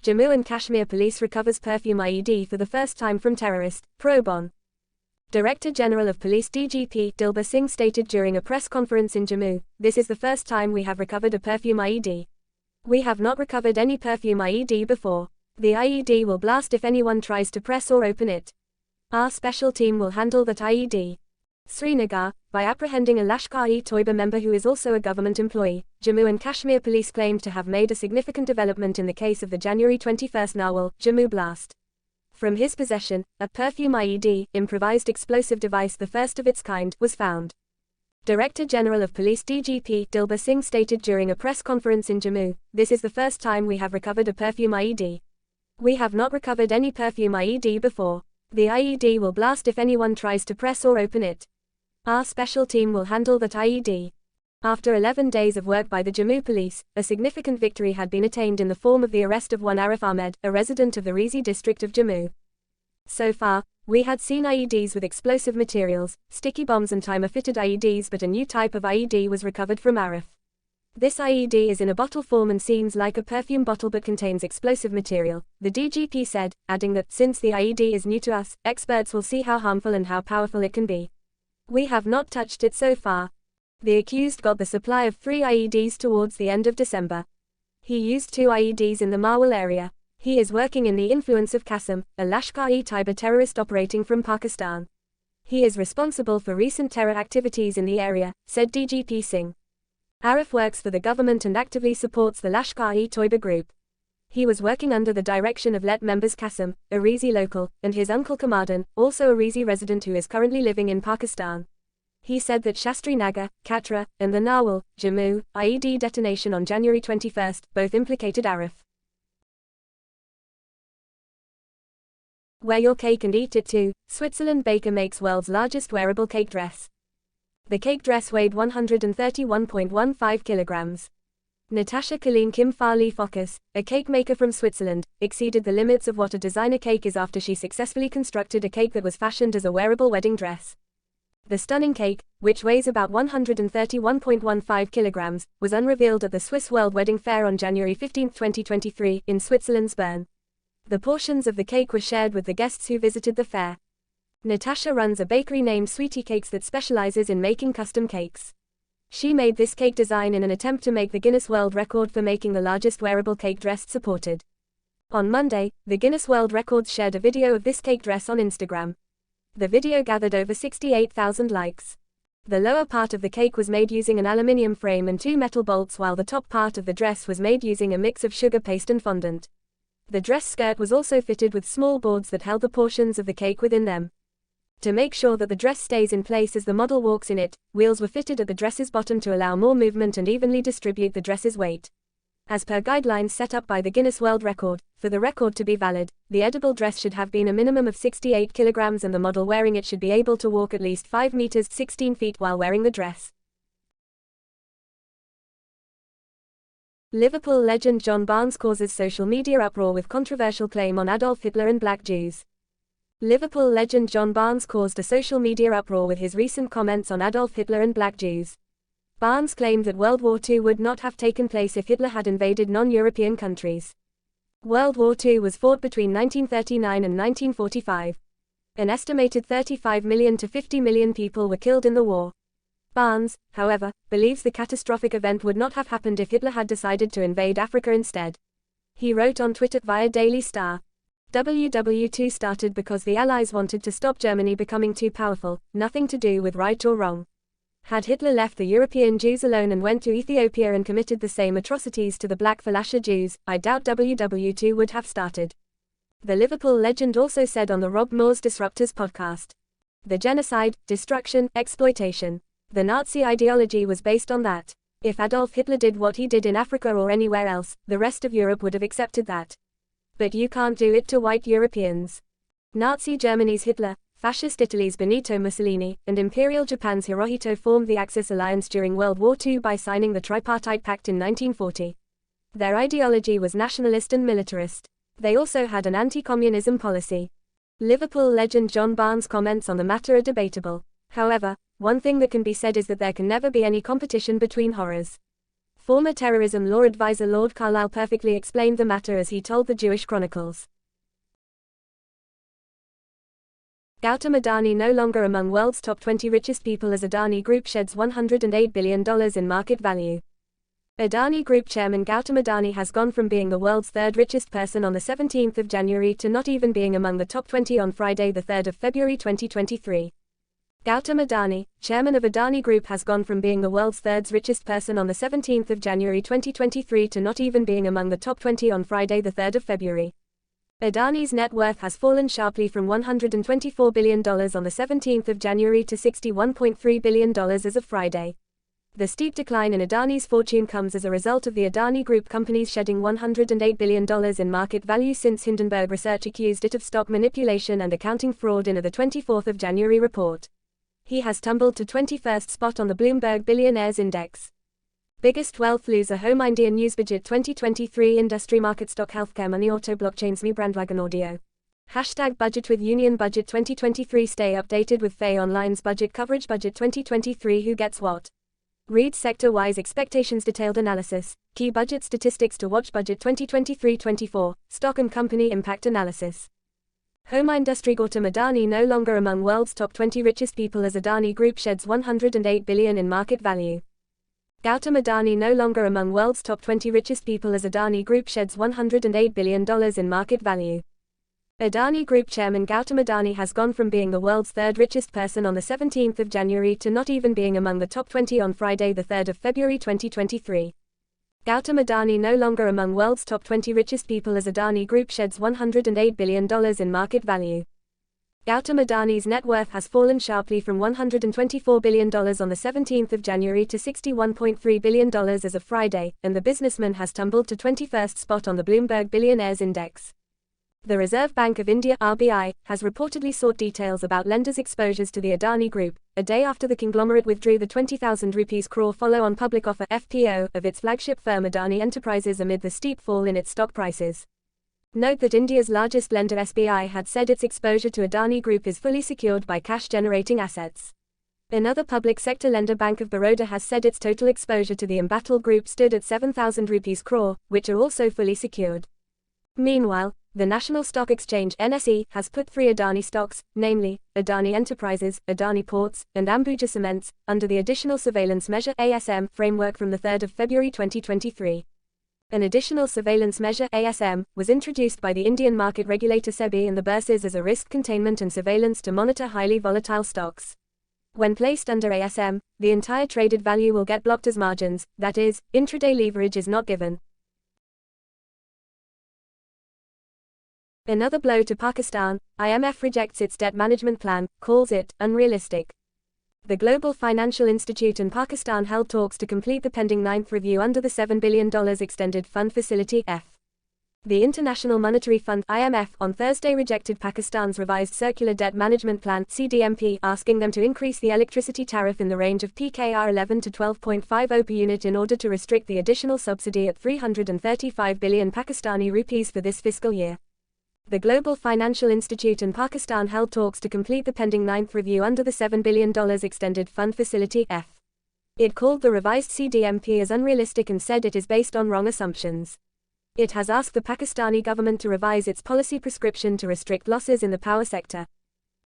Jammu and Kashmir Police recovers perfume IED for the first time from terrorist, probe on. Director General of Police DGP Dilbar Singh stated during a press conference in Jammu, "This is the first time we have recovered a perfume IED. We have not recovered any perfume IED before. The IED will blast if anyone tries to press or open it. Our special team will handle that IED." Srinagar, by apprehending a Lashkar-e-Toiba member who is also a government employee, Jammu and Kashmir Police claimed to have made a significant development in the case of the January 21 Narwal, Jammu blast. From his possession, a perfume IED, improvised explosive device the first of its kind, was found. Director General of Police DGP Dilbar Singh stated during a press conference in Jammu, "This is the first time we have recovered a perfume IED. We have not recovered any perfume IED before. The IED will blast if anyone tries to press or open it. Our special team will handle that IED." After 11 days of work by the Jammu police, a significant victory had been attained in the form of the arrest of one Arif Ahmed, a resident of the Reasi district of Jammu. So far, we had seen IEDs with explosive materials, sticky bombs and timer-fitted IEDs, but a new type of IED was recovered from Arif. This IED is in a bottle form and seems like a perfume bottle but contains explosive material, the DGP said, adding that, "Since the IED is new to us, experts will see how harmful and how powerful it can be. We have not touched it so far." The accused got the supply of 3 IEDs towards the end of December. He used 2 IEDs in the Marwal area. He is working in the influence of Qasem, a Lashkar-e-Taiba terrorist operating from Pakistan. He is responsible for recent terror activities in the area, said DGP Singh. Arif works for the government and actively supports the Lashkar-e-Toiba group. He was working under the direction of let members Qasem, a Reasi local, and his uncle Kamadan, also a Reasi resident who is currently living in Pakistan. He said that Shastri Nagar, Katra, and the Narwal, Jammu, IED detonation on January 21 both implicated Arif. Wear your cake and eat it too. Switzerland baker makes world's largest wearable cake dress. The cake dress weighed 131.15 kilograms. Natasha Colleen Kim Farley Focus, a cake maker from Switzerland, exceeded the limits of what a designer cake is after she successfully constructed a cake that was fashioned as a wearable wedding dress. The stunning cake, which weighs about 131.15 kilograms, was unrevealed at the Swiss World Wedding Fair on January 15, 2023, in Switzerland's Bern. The portions of the cake were shared with the guests who visited the fair. Natasha runs a bakery named Sweetie Cakes that specializes in making custom cakes. She made this cake design in an attempt to make the Guinness World Record for making the largest wearable cake dress supported. On Monday, the Guinness World Records shared a video of this cake dress on Instagram. The video gathered over 68,000 likes. The lower part of the cake was made using an aluminium frame and 2 metal bolts, while the top part of the dress was made using a mix of sugar paste and fondant. The dress skirt was also fitted with small boards that held the portions of the cake within them. To make sure that the dress stays in place as the model walks in it, wheels were fitted at the dress's bottom to allow more movement and evenly distribute the dress's weight. As per guidelines set up by the Guinness World Record, for the record to be valid, the edible dress should have been a minimum of 68 kilograms and the model wearing it should be able to walk at least 5 meters 16 feet while wearing the dress. Liverpool legend John Barnes causes social media uproar with controversial claim on Adolf Hitler and black Jews. Liverpool legend John Barnes caused a social media uproar with his recent comments on Adolf Hitler and black Jews. Barnes claimed that World War II would not have taken place if Hitler had invaded non-European countries. World War II was fought between 1939 and 1945. An estimated 35 million to 50 million people were killed in the war. Barnes, however, believes the catastrophic event would not have happened if Hitler had decided to invade Africa instead. He wrote on Twitter via Daily Star, "WW2 started because the Allies wanted to stop Germany becoming too powerful, nothing to do with right or wrong. Had Hitler left the European Jews alone and went to Ethiopia and committed the same atrocities to the black Falasha Jews, I doubt WW2 would have started." The Liverpool legend also said on the Rob Moore's Disruptors podcast, "The genocide, destruction, exploitation. The Nazi ideology was based on that. If Adolf Hitler did what he did in Africa or anywhere else, the rest of Europe would have accepted that. But you can't do it to white Europeans. Nazi Germany's Hitler, Fascist Italy's Benito Mussolini, and Imperial Japan's Hirohito formed the Axis alliance during World War II by signing the Tripartite Pact in 1940. Their ideology was nationalist and militarist. They also had an anti-communism policy." Liverpool legend John Barnes' comments on the matter are debatable. However, one thing that can be said is that there can never be any competition between horrors. Former terrorism law advisor Lord Carlile perfectly explained the matter as he told the Jewish Chronicles. Gautam Adani no longer among world's top 20 richest people as Adani Group sheds $108 billion in market value. Adani Group chairman Gautam Adani has gone from being the world's third richest person on the 17th of January to not even being among the top 20 on Friday the 3rd of February 2023. Gautam Adani, chairman of Adani Group, has gone from being the world's third richest person on the 17th of January 2023 to not even being among the top 20 on Friday the 3rd of February. Adani's net worth has fallen sharply from $124 billion on the 17th of January to $61.3 billion as of Friday. The steep decline in Adani's fortune comes as a result of the Adani Group companies shedding $108 billion in market value since Hindenburg Research accused it of stock manipulation and accounting fraud in a 24th of January report. He has tumbled to 21st spot on the Bloomberg Billionaires Index. Biggest wealth loser Home India News Budget 2023 Industry Market Stock Healthcare Money Auto Blockchains Me Brandwagon Audio. #Budget with Union Budget 2023 Stay updated with Faye Online's Budget Coverage Budget 2023 Who Gets What? Read sector-wise expectations detailed analysis, key budget statistics to watch Budget 2023-24, Stock and Company Impact Analysis. Home Industry Gautam Adani no longer among world's top 20 richest people as Adani Group sheds $108 billion in market value. Gautam Adani no longer among world's top 20 richest people as Adani Group sheds $108 billion in market value. Adani Group chairman Gautam Adani has gone from being the world's third richest person on the 17th of January to not even being among the top 20 on Friday the 3rd of February 2023. Gautam Adani no longer among world's top 20 richest people as Adani Group sheds $108 billion in market value. Gautam Adani's net worth has fallen sharply from $124 billion on the 17th of January to $61.3 billion as of Friday, and the businessman has tumbled to 21st spot on the Bloomberg Billionaires Index. The Reserve Bank of India (RBI) has reportedly sought details about lenders' exposures to the Adani Group, a day after the conglomerate withdrew the 20,000 rupees crore follow-on public offer (FPO) of its flagship firm Adani Enterprises amid the steep fall in its stock prices. Note that India's largest lender SBI had said its exposure to Adani Group is fully secured by cash-generating assets. Another public sector lender Bank of Baroda has said its total exposure to the Embattled Group stood at 7,000 rupees crore, which are also fully secured. Meanwhile, the National Stock Exchange (NSE) has put three Adani stocks, namely, Adani Enterprises, Adani Ports, and Ambuja Cements, under the Additional Surveillance Measure (ASM) framework from the 3rd of February 2023. An additional surveillance measure (ASM) was introduced by the Indian market regulator SEBI in the bourses as a risk containment and surveillance to monitor highly volatile stocks. When placed under ASM, the entire traded value will get blocked as margins, that is, intraday leverage is not given. Another blow to Pakistan, IMF rejects its debt management plan, calls it unrealistic. The Global Financial Institute and Pakistan held talks to complete the pending ninth review under the $7 billion Extended Fund Facility (F). The International Monetary Fund (IMF) on Thursday rejected Pakistan's revised Circular Debt Management Plan (CDMP), asking them to increase the electricity tariff in the range of PKR 11 to 12.50 per unit in order to restrict the additional subsidy at 335 billion Pakistani rupees for this fiscal year. The Global Financial Institute and Pakistan held talks to complete the pending ninth review under the $7 billion Extended Fund Facility (F). It called the revised CDMP as unrealistic and said it is based on wrong assumptions. It has asked the Pakistani government to revise its policy prescription to restrict losses in the power sector.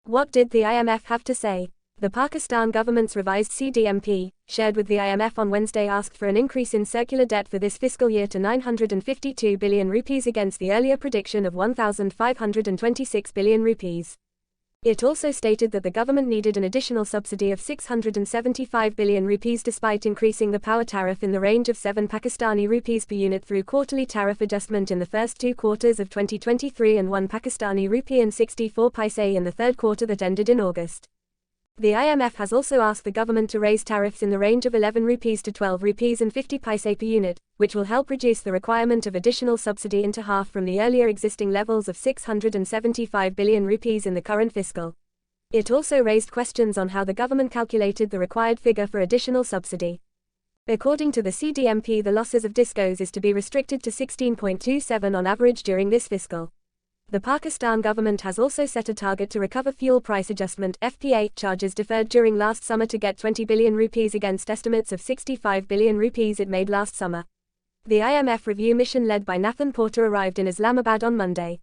What did the IMF have to say? The Pakistan government's revised CDMP, shared with the IMF on Wednesday, asked for an increase in circular debt for this fiscal year to 952 billion rupees against the earlier prediction of 1,526 billion rupees. It also stated that the government needed an additional subsidy of 675 billion rupees despite increasing the power tariff in the range of 7 Pakistani rupees per unit through quarterly tariff adjustment in the first 2 quarters of 2023 and 1 Pakistani rupee and 64 paise in the third quarter that ended in August. The IMF has also asked the government to raise tariffs in the range of 11 rupees to 12 rupees and 50 paise per unit, which will help reduce the requirement of additional subsidy into half from the earlier existing levels of 675 billion rupees in the current fiscal. It also raised questions on how the government calculated the required figure for additional subsidy. According to the CDMP, the losses of discos is to be restricted to 16.27 on average during this fiscal. The Pakistan government has also set a target to recover fuel price adjustment (FPA) charges deferred during last summer to get 20 billion rupees against estimates of 65 billion rupees it made last summer. The IMF review mission led by Nathan Porter arrived in Islamabad on Monday.